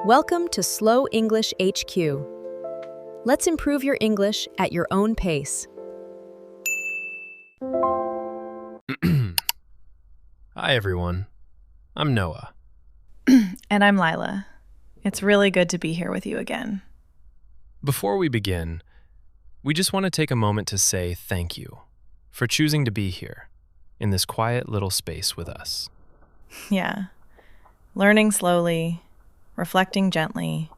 Welcome to Slow English HQ. Let's improve your English at your own pace. Hi, everyone. I'm Noah. And I'm Lila. It's really good to be here with you again. Before we begin, we just want to take a moment to say thank you for choosing to be here in this quiet little space with us. Yeah. Learning slowly, reflecting gently,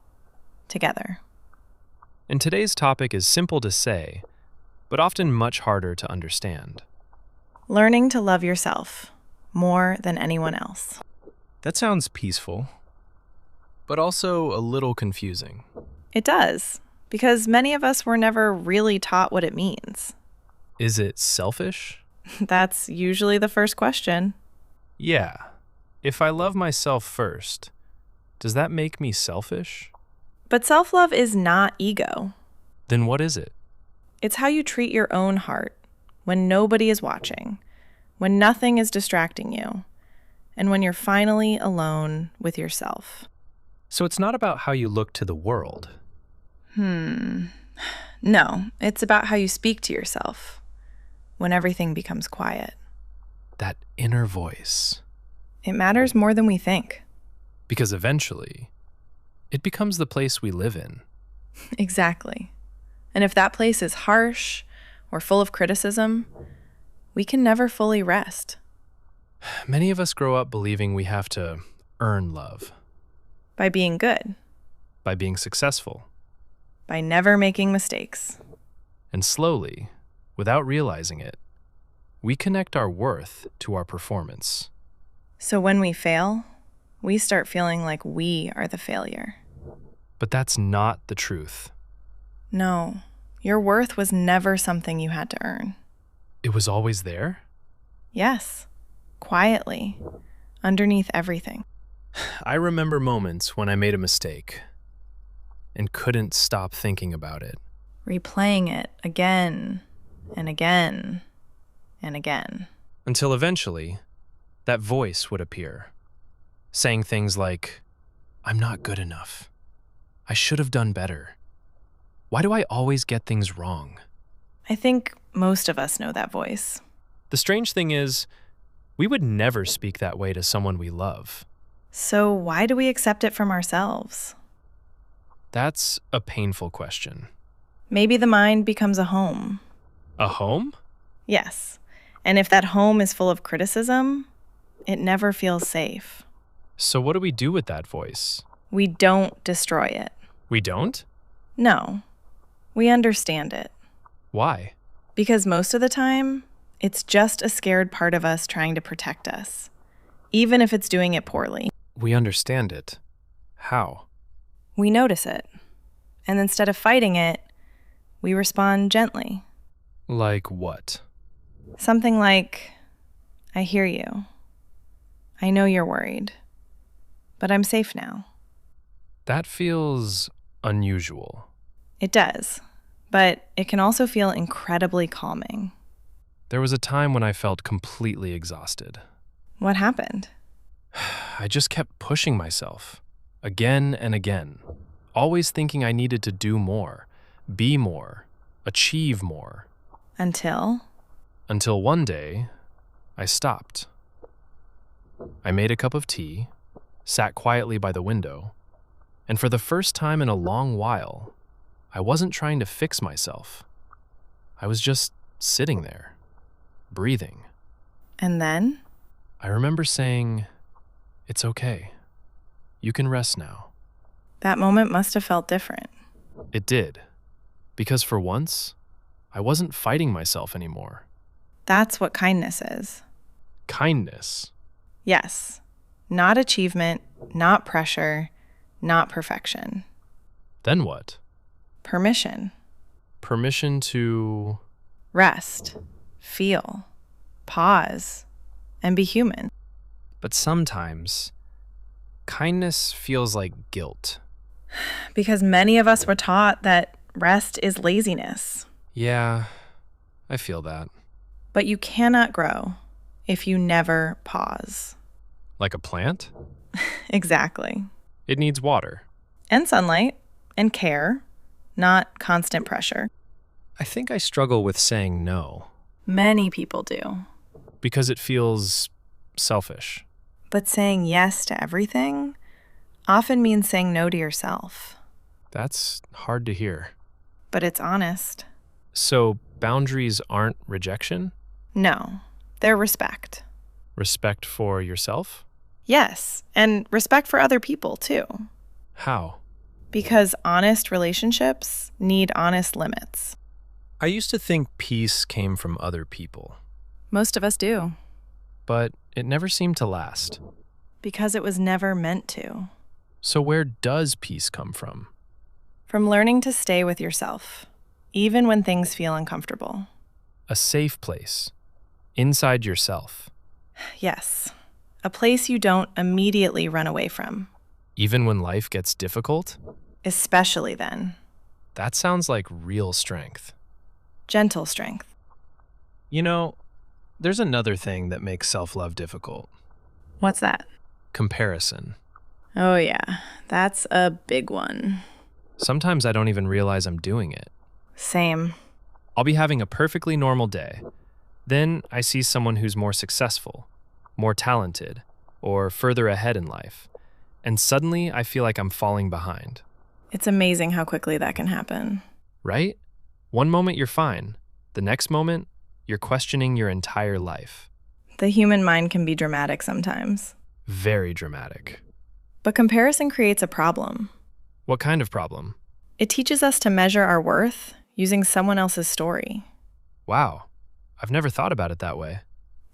together. And today's topic is simple to say, but often much harder to understand. Learning to love yourself more than anyone else. That sounds peaceful, but also a little confusing. It does, because many of us were never really taught what it means. Is it selfish? That's usually the first question. Yeah. If I love myself first, does that make me selfish? But self-love is not ego. Then what is it? It's how you treat your own heart when nobody is watching, when nothing is distracting you, and when you're finally alone with yourself. So it's not about how you look to the world. No, it's about how you speak to yourself when everything becomes quiet. That inner voice. It matters more than we think. Because eventually, it becomes the place we live in. Exactly. And if that place is harsh or full of criticism, we can never fully rest. Many of us grow up believing we have to earn love. By being good. By being successful. By never making mistakes. And slowly, without realizing it, we connect our worth to our performance. So when we fail, we start feeling like we are the failure. But that's not the truth. No, your worth was never something you had to earn. It was always there? Yes, quietly, underneath everything. I remember moments when I made a mistake and couldn't stop thinking about it. Replaying it again and again and again. Until eventually, that voice would appear, saying things like, I'm not good enough. I should have done better. Why do I always get things wrong? I think most of us know that voice. The strange thing is, we would never speak that way to someone we love. So why do we accept it from ourselves? That's a painful question. Maybe the mind becomes a home. A home? Yes. And if that home is full of criticism, it never feels safe. So what do we do with that voice? We don't destroy it. We don't? No. We understand it. Why? Because most of the time, it's just a scared part of us trying to protect us, even if it's doing it poorly. We understand it. How? We notice it. And instead of fighting it, we respond gently. Like what? Something like, I hear you. I know you're worried, but I'm safe now. That feels unusual. It does, but it can also feel incredibly calming. There was a time when I felt completely exhausted. What happened? I just kept pushing myself, again and again, always thinking I needed to do more, be more, achieve more. Until one day, I stopped. I made a cup of tea, sat quietly by the window, and for the first time in a long while, I wasn't trying to fix myself. I was just sitting there, breathing. And then? I remember saying, it's okay. You can rest now. That moment must have felt different. It did, because for once, I wasn't fighting myself anymore. That's what kindness is. Kindness. Yes. Not achievement, not pressure, not perfection. Then what? Permission. Permission to... Rest. Feel. Pause. And be human. But sometimes, kindness feels like guilt. Because many of us were taught that rest is laziness. Yeah, I feel that. But you cannot grow if you never pause. Like a plant? Exactly. It needs water, And sunlight. And care. Not constant pressure. I think I struggle with saying no Many people do. because it feels selfish. But saying yes to everything often means saying no to yourself. That's hard to hear. But it's honest. So boundaries aren't rejection? No, they're respect. Respect for yourself? Yes, and respect for other people, too. How? Because honest relationships need honest limits. I used to think peace came from other people, Most of us do. but it never seemed to last. Because it was never meant to. So where does peace come from? From learning to stay with yourself, even when things feel uncomfortable. A safe place, inside yourself, Yes, a place you don't immediately run away from. even when life gets difficult? Especially then. That sounds like real strength. Gentle strength. You know, there's another thing that makes self-love difficult. What's that? Comparison. Oh, yeah, that's a big one. Sometimes I don't even realize I'm doing it. Same. I'll be having a perfectly normal day. Then I see someone who's more successful, more talented, or further ahead in life. And suddenly I feel like I'm falling behind. It's amazing how quickly that can happen. Right? One moment you're fine. The next moment, you're questioning your entire life. The human mind can be dramatic sometimes. Very dramatic. But comparison creates a problem. What kind of problem? It teaches us to measure our worth using someone else's story. Wow. I've never thought about it that way.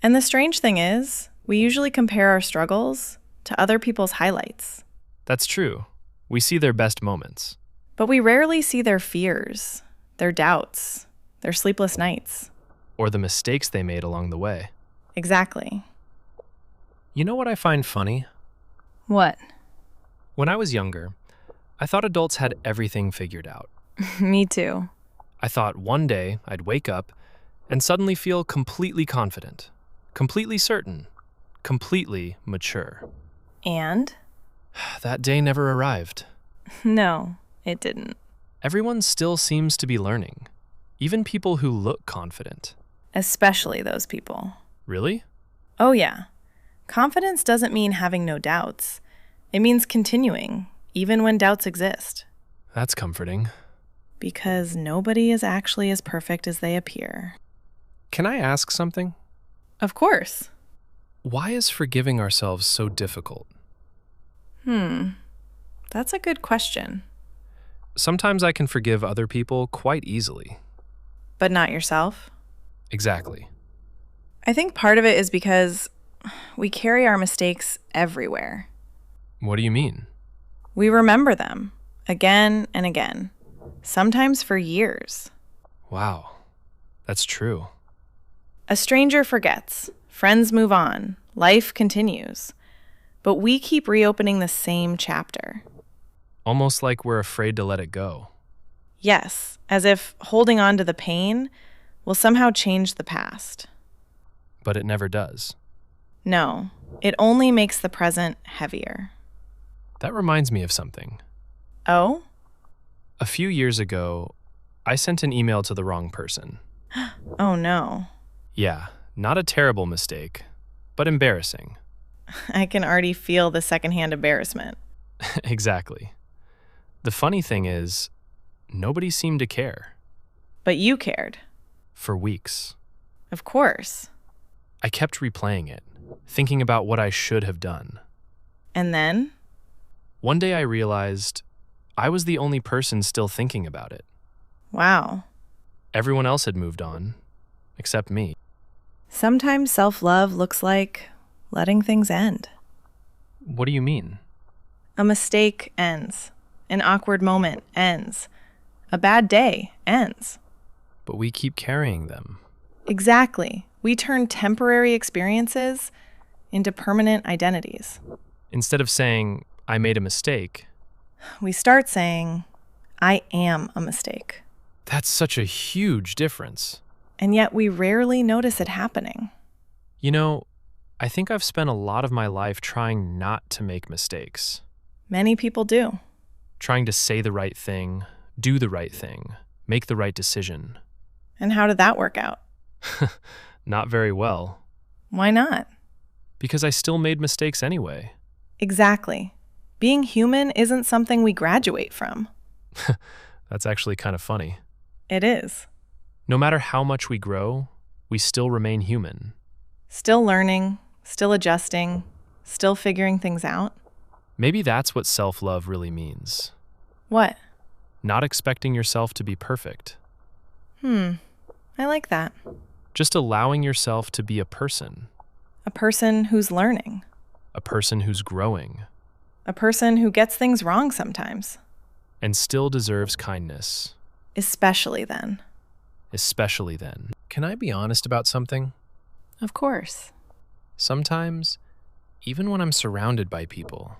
And the strange thing is, we usually compare our struggles to other people's highlights. That's true. We see their best moments. But we rarely see their fears, their doubts, their sleepless nights. Or the mistakes they made along the way. Exactly. You know what I find funny? What? When I was younger, I thought adults had everything figured out. Me too. I thought one day I'd wake up and suddenly feel completely confident, completely certain, completely mature. And? That day never arrived. No, it didn't. Everyone still seems to be learning, even people who look confident. Especially those people. Really? Oh, yeah. Confidence doesn't mean having no doubts. It means continuing, even when doubts exist. That's comforting. Because nobody is actually as perfect as they appear. Can I ask something? Of course. Why is forgiving ourselves so difficult? That's a good question. Sometimes I can forgive other people quite easily. But not yourself? Exactly. I think part of it is because we carry our mistakes everywhere. What do you mean? We remember them again and again, sometimes for years. Wow, that's true. A stranger forgets, friends move on, life continues. But we keep reopening the same chapter. Almost like we're afraid to let it go. Yes, as if holding on to the pain will somehow change the past. But it never does. No, it only makes the present heavier. That reminds me of something. Oh? A few years ago, I sent an email to the wrong person. Oh no. Yeah, not a terrible mistake, but embarrassing. I can already feel the secondhand embarrassment. Exactly. The funny thing is, nobody seemed to care. But you cared. For weeks. Of course. I kept replaying it, thinking about what I should have done. And then? One day I realized I was the only person still thinking about it. Wow. Everyone else had moved on, except me. Sometimes self-love looks like letting things end. What do you mean? A mistake ends. An awkward moment ends. A bad day ends. But we keep carrying them. Exactly. We turn temporary experiences into permanent identities. Instead of saying, I made a mistake, We start saying, I am a mistake. that's such a huge difference. And yet we rarely notice it happening. You know, I think I've spent a lot of my life trying not to make mistakes. Many people do. trying to say the right thing, do the right thing, make the right decision. And how did that work out? Not very well, Why not? because I still made mistakes anyway. Exactly. Being human isn't something we graduate from. That's actually kind of funny. It is. No matter how much we grow, we still remain human. Still learning, still adjusting, still figuring things out. Maybe that's what self-love really means. What? Not expecting yourself to be perfect. I like that. Just allowing yourself to be a person. A person who's learning. A person who's growing. A person who gets things wrong sometimes. And still deserves kindness. Especially then. Especially then. Can I be honest about something? Of course. Sometimes, even when I'm surrounded by people,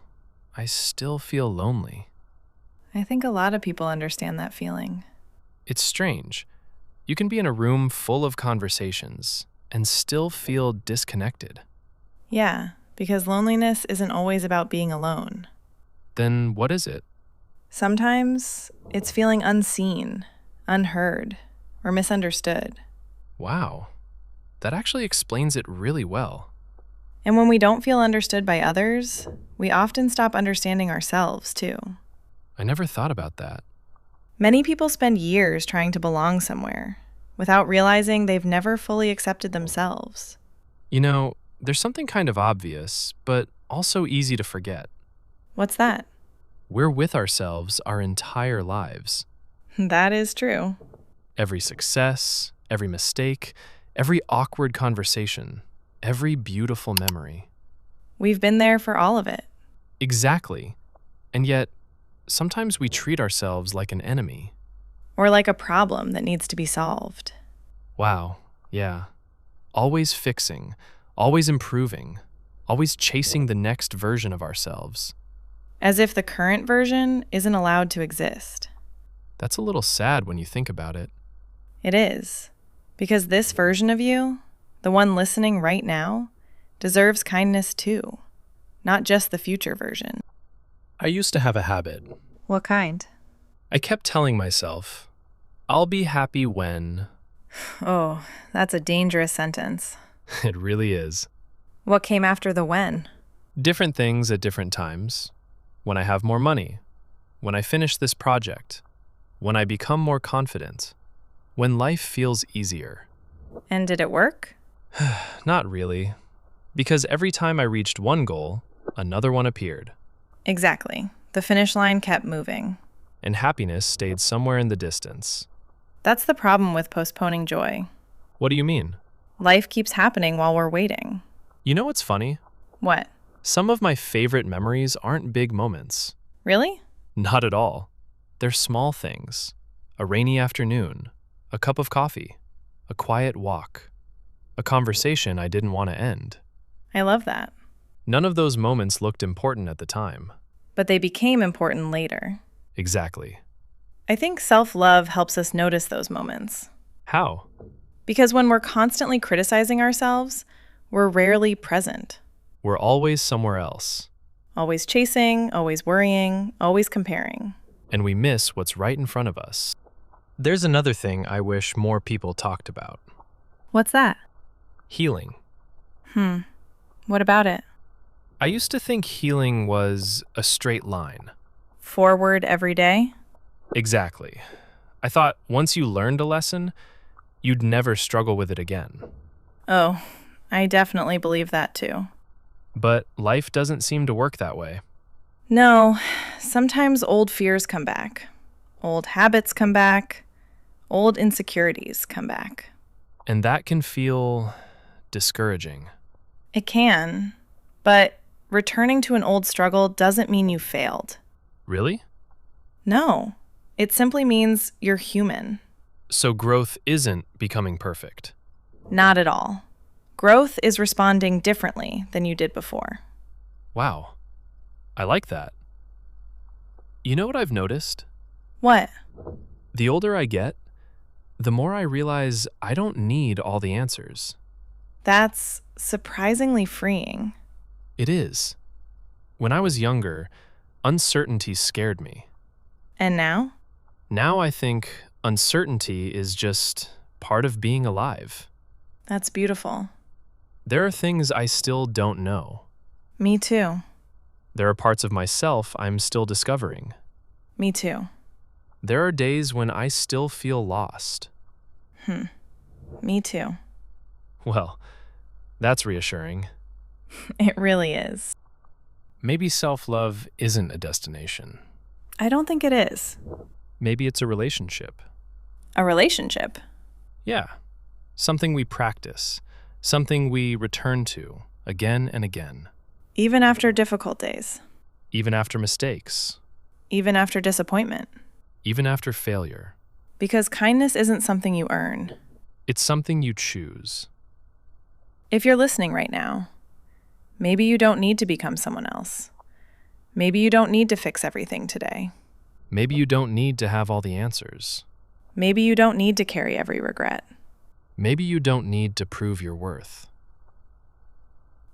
I still feel lonely. I think a lot of people understand that feeling. It's strange. You can be in a room full of conversations and still feel disconnected. Yeah, because loneliness isn't always about being alone. Then what is it? Sometimes it's feeling unseen, unheard, or misunderstood. Wow, that actually explains it really well. And when we don't feel understood by others, we often stop understanding ourselves, too. I never thought about that. Many people spend years trying to belong somewhere, without realizing they've never fully accepted themselves. You know, there's something kind of obvious, but also easy to forget. What's that? We're with ourselves our entire lives. That is true. Every success, every mistake, every awkward conversation, every beautiful memory. We've been there for all of it. Exactly. And yet, sometimes we treat ourselves like an enemy. Or like a problem that needs to be solved. Wow, yeah. Always fixing, always improving, always chasing the next version of ourselves. As if the current version isn't allowed to exist. That's a little sad when you think about it. It is. Because this version of you, the one listening right now, deserves kindness too. Not just the future version. I used to have a habit. What kind? I kept telling myself, I'll be happy when... Oh, that's a dangerous sentence. It really is. What came after the when? Different things at different times. When I have more money. When I finish this project. When I become more confident. When life feels easier. And did it work? Not really. Because every time I reached one goal, another one appeared. Exactly. The finish line kept moving. And happiness stayed somewhere in the distance. That's the problem with postponing joy. What do you mean? Life keeps happening while we're waiting. You know what's funny? What? Some of my favorite memories aren't big moments. Really? Not at all. They're small things. A rainy afternoon, a cup of coffee, a quiet walk, a conversation I didn't want to end. I love that. None of those moments looked important at the time. But they became important later. Exactly. I think self-love helps us notice those moments. How? Because when we're constantly criticizing ourselves, we're rarely present. We're always somewhere else. Always chasing, always worrying, always comparing. And we miss what's right in front of us. There's another thing I wish more people talked about. What's that? Healing. What about it? I used to think healing was a straight line. Forward every day? Exactly. I thought once you learned a lesson, you'd never struggle with it again. Oh, I definitely believe that too. But life doesn't seem to work that way. No, sometimes old fears come back. Old habits come back. Old insecurities come back. And that can feel discouraging. It can, but returning to an old struggle doesn't mean you failed. Really? No, it simply means you're human. So growth isn't becoming perfect. Not at all. Growth is responding differently than you did before. Wow. I like that. You know what I've noticed? What? The older I get, the more I realize I don't need all the answers. That's surprisingly freeing. It is. When I was younger, uncertainty scared me. And now? Now I think uncertainty is just part of being alive. That's beautiful. There are things I still don't know. Me too. There are parts of myself I'm still discovering. Me too. There are days when I still feel lost. Me too. Well, that's reassuring. It really is. Maybe self-love isn't a destination. I don't think it is. Maybe it's a relationship. A relationship? Yeah, something we practice, something we return to again and again. Even after difficult days. Even after mistakes. Even after disappointment. Even after failure. Because kindness isn't something you earn. It's something you choose. If you're listening right now, maybe you don't need to become someone else. Maybe you don't need to fix everything today. Maybe you don't need to have all the answers. Maybe you don't need to carry every regret. Maybe you don't need to prove your worth.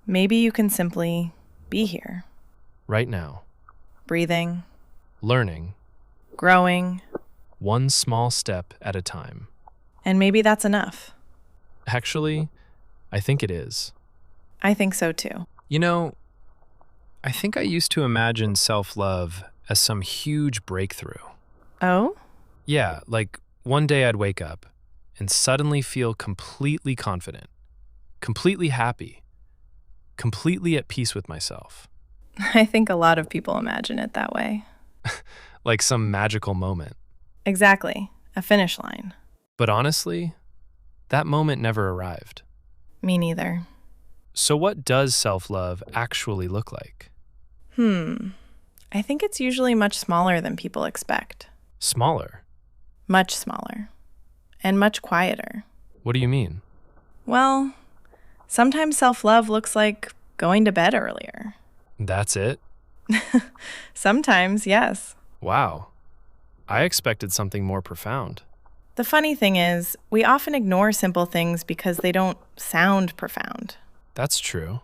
Maybe you can simply be here, Right now, breathing, learning, growing, one small step at a time. and maybe that's enough. Actually, I think it is. I think so too. You know, I think I used to imagine self-love as some huge breakthrough. Oh? Yeah, like one day I'd wake up and suddenly feel completely confident, completely happy, completely at peace with myself. I think a lot of people imagine it that way. Like some magical moment. Exactly. A finish line. But honestly, that moment never arrived. Me neither. So what does self-love actually look like? I think it's usually much smaller than people expect. Smaller? Much smaller. And much quieter. What do you mean? Well, sometimes self-love looks like going to bed earlier. That's it? Sometimes, yes. Wow. I expected something more profound. The funny thing is, we often ignore simple things because they don't sound profound. That's true.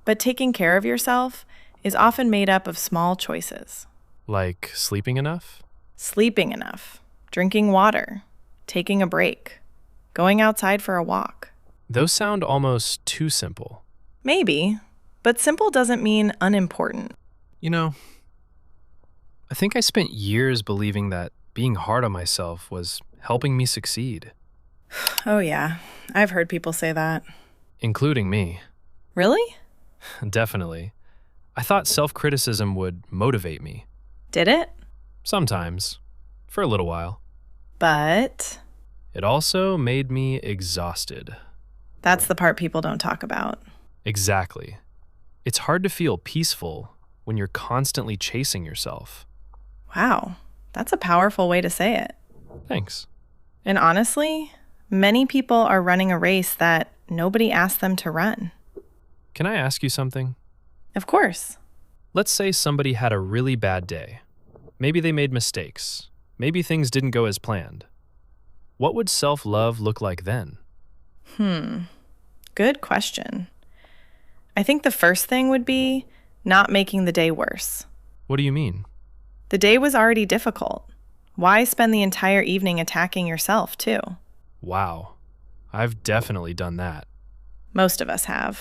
But taking care of yourself is often made up of small choices. Like sleeping enough? Sleeping enough, drinking water, taking a break, going outside for a walk. Those sound almost too simple. Maybe, but simple doesn't mean unimportant. You know, I think I spent years believing that being hard on myself was helping me succeed, Oh yeah, I've heard people say that. including me. Really? Definitely. I thought self-criticism would motivate me. Did it? Sometimes. For a little while. But It also made me exhausted. that's the part people don't talk about. Exactly. It's hard to feel peaceful when you're constantly chasing yourself. Wow, that's a powerful way to say it. Thanks. And honestly, many people are running a race that nobody asked them to run. Can I ask you something? Of course. Let's say somebody had a really bad day. Maybe they made mistakes. Maybe things didn't go as planned. What would self-love look like then? Good question. I think the first thing would be not making the day worse. What do you mean? The day was already difficult. Why spend the entire evening attacking yourself, too? Wow. I've definitely done that. Most of us have.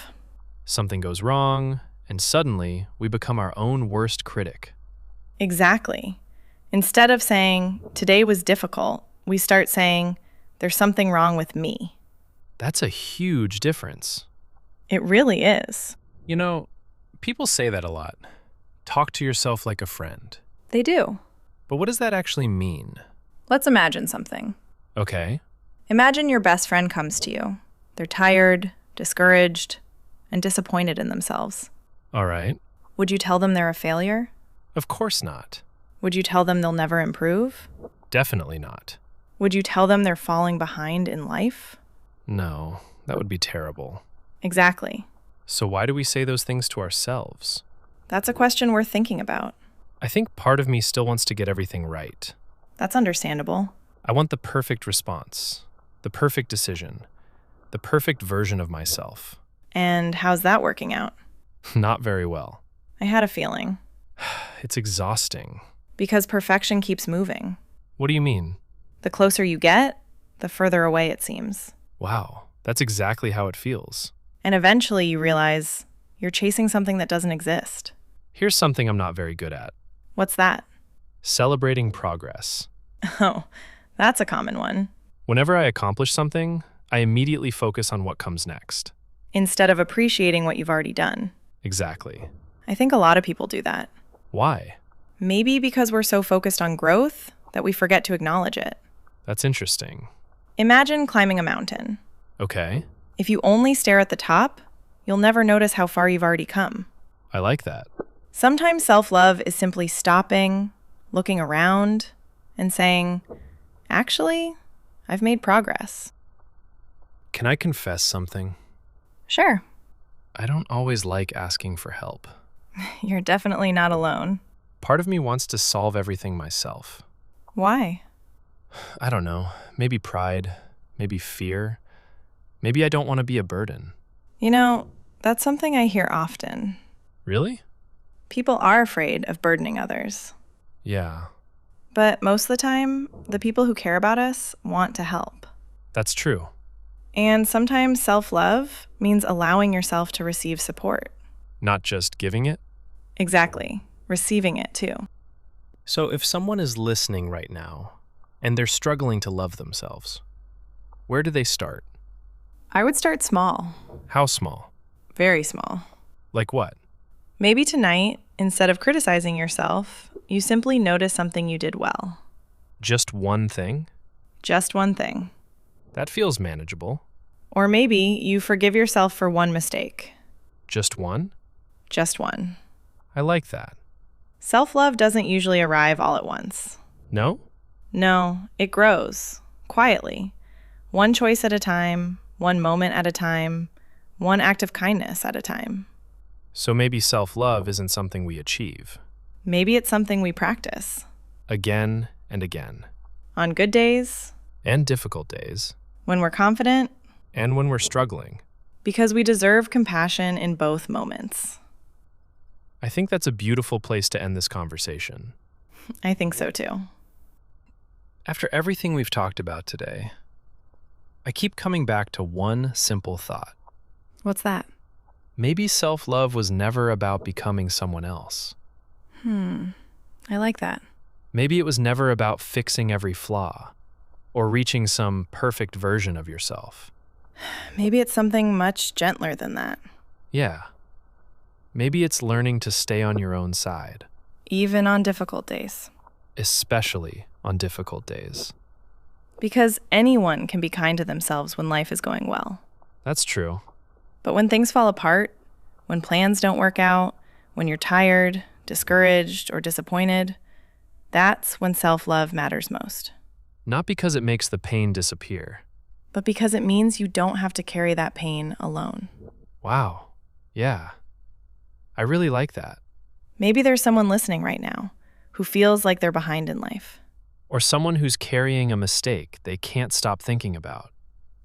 Something goes wrong, and suddenly we become our own worst critic. Exactly. Instead of saying, today was difficult, we start saying, there's something wrong with me. That's a huge difference. It really is. You know, people say that a lot. Talk to yourself like a friend. They do. But what does that actually mean? Let's imagine something. Okay. Imagine your best friend comes to you. They're tired, discouraged, and disappointed in themselves. All right. Would you tell them they're a failure? Of course not. Would you tell them they'll never improve? Definitely not. Would you tell them they're falling behind in life? No, that would be terrible. Exactly. So why do we say those things to ourselves? That's a question worth thinking about. I think part of me still wants to get everything right. That's understandable. I want the perfect response, the perfect decision, the perfect version of myself. And how's that working out? Not very well. I had a feeling. It's exhausting. Because perfection keeps moving. What do you mean? The closer you get, the further away it seems. Wow, that's exactly how it feels. And eventually you realize you're chasing something that doesn't exist. Here's something I'm not very good at. What's that? Celebrating progress. Oh, that's a common one. Whenever I accomplish something, I immediately focus on what comes next. Instead of appreciating what you've already done. Exactly. I think a lot of people do that. Why? Maybe because we're so focused on growth that we forget to acknowledge it. That's interesting. Imagine climbing a mountain. Okay, If you only stare at the top, you'll never notice how far you've already come. I like that. Sometimes self-love is simply stopping, looking around, and saying, actually, I've made progress. Can I confess something? Sure. I don't always like asking for help. You're definitely not alone. Part of me wants to solve everything myself. Why? I don't know, maybe pride, maybe fear. Maybe I don't want to be a burden. You know, that's something I hear often. Really? People are afraid of burdening others. Yeah, But most of the time, the people who care about us want to help. that's true. And sometimes self-love means allowing yourself to receive support. Not just giving it. Exactly. Receiving it too. So if someone is listening right now and they're struggling to love themselves, where do they start? I would start small. How small? Very small. Like what? Maybe tonight, instead of criticizing yourself, you simply notice something you did well. Just one thing? Just one thing. That feels manageable. Or maybe you forgive yourself for one mistake. Just one? Just one. I like that. Self-love doesn't usually arrive all at once. No? No, it grows, quietly. One choice at a time, one moment at a time, one act of kindness at a time. So maybe self-love isn't something we achieve. Maybe it's something we practice. Again and again. On good days, And difficult days. when we're confident, And when we're struggling. because we deserve compassion in both moments. I think that's a beautiful place to end this conversation. I think so too. After everything we've talked about today, I keep coming back to one simple thought. What's that? Maybe self-love was never about becoming someone else. I like that. Maybe it was never about fixing every flaw or reaching some perfect version of yourself. Maybe it's something much gentler than that. Yeah. Maybe it's learning to stay on your own side, Even on difficult days. especially on difficult days. Because anyone can be kind to themselves when life is going well. That's true. But when things fall apart, when plans don't work out, when you're tired, discouraged, or disappointed, that's when self-love matters most. Not because it makes the pain disappear. But because it means you don't have to carry that pain alone. Wow. Yeah. I really like that. Maybe there's someone listening right now who feels like they're behind in life. Or someone who's carrying a mistake they can't stop thinking about.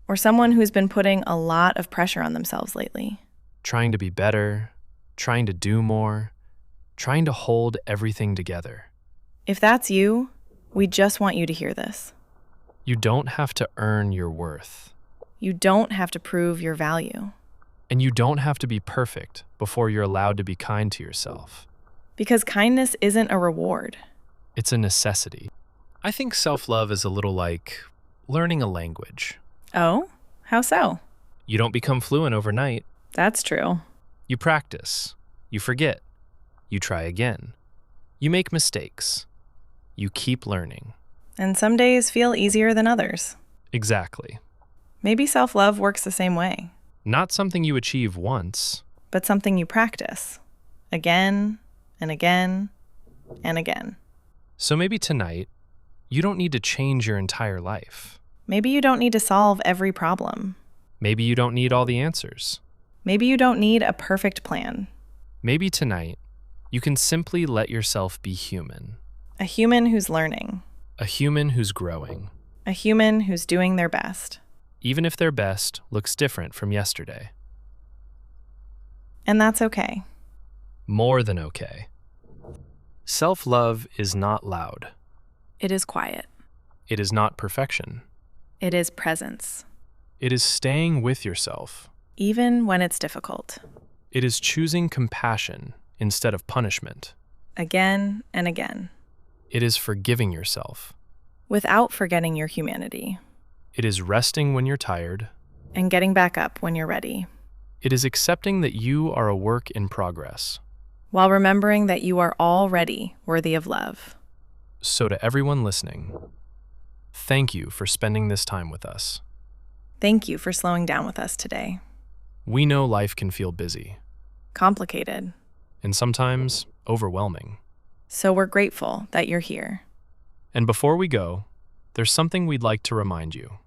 Or someone who's been putting a lot of pressure on themselves lately. Trying to be better, trying to do more, trying to hold everything together. If that's you, we just want you to hear this. You don't have to earn your worth. You don't have to prove your value. And you don't have to be perfect before you're allowed to be kind to yourself. Because kindness isn't a reward. It's a necessity. I think self-love is a little like learning a language. Oh? How so? You don't become fluent overnight. That's true. You practice. You forget. You try again. You make mistakes. You keep learning. And some days feel easier than others. Exactly. Maybe self-love works the same way, Not something you achieve once. but something you practice. Again and again and again. So maybe tonight, you don't need to change your entire life. Maybe you don't need to solve every problem. Maybe you don't need all the answers. Maybe you don't need a perfect plan. Maybe tonight, you can simply let yourself be human. A human who's learning. A human who's growing. A human who's doing their best. Even if their best looks different from yesterday. And that's okay. More than okay. Self-love is not loud. It is quiet. It is not perfection. It is presence, It is staying with yourself. even when it's difficult. It is choosing compassion instead of punishment. Again and again, It is forgiving yourself. without forgetting your humanity, It is resting when you're tired. and getting back up when you're ready, It is accepting that you are a work in progress. while remembering that you are already worthy of love. So to everyone listening, thank you for spending this time with us. Thank you for slowing down with us today. We know life can feel busy Complicated. and sometimes overwhelming. So we're grateful that you're here. And before we go, there's something we'd like to remind you.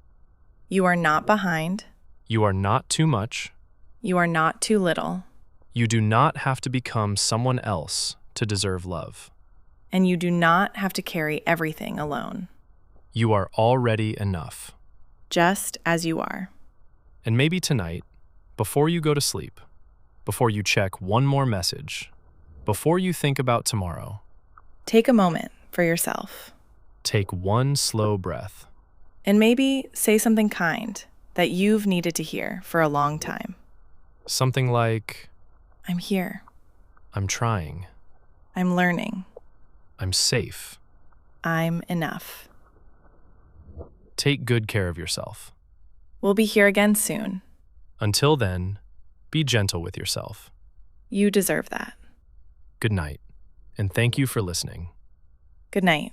You are not behind. You are not too much. You are not too little. You do not have to become someone else to deserve love. And you do not have to carry everything alone, You are already enough. just as you are. And maybe tonight, before you go to sleep, before you check one more message, before you think about tomorrow, Take a moment for yourself. take one slow breath. And maybe say something kind that you've needed to hear for a long time. Something like, I'm here. I'm trying, I'm learning. I'm safe. I'm enough. Take good care of yourself. We'll be here again soon. Until then, be gentle with yourself. You deserve that. Good night, and thank you for listening. Good night.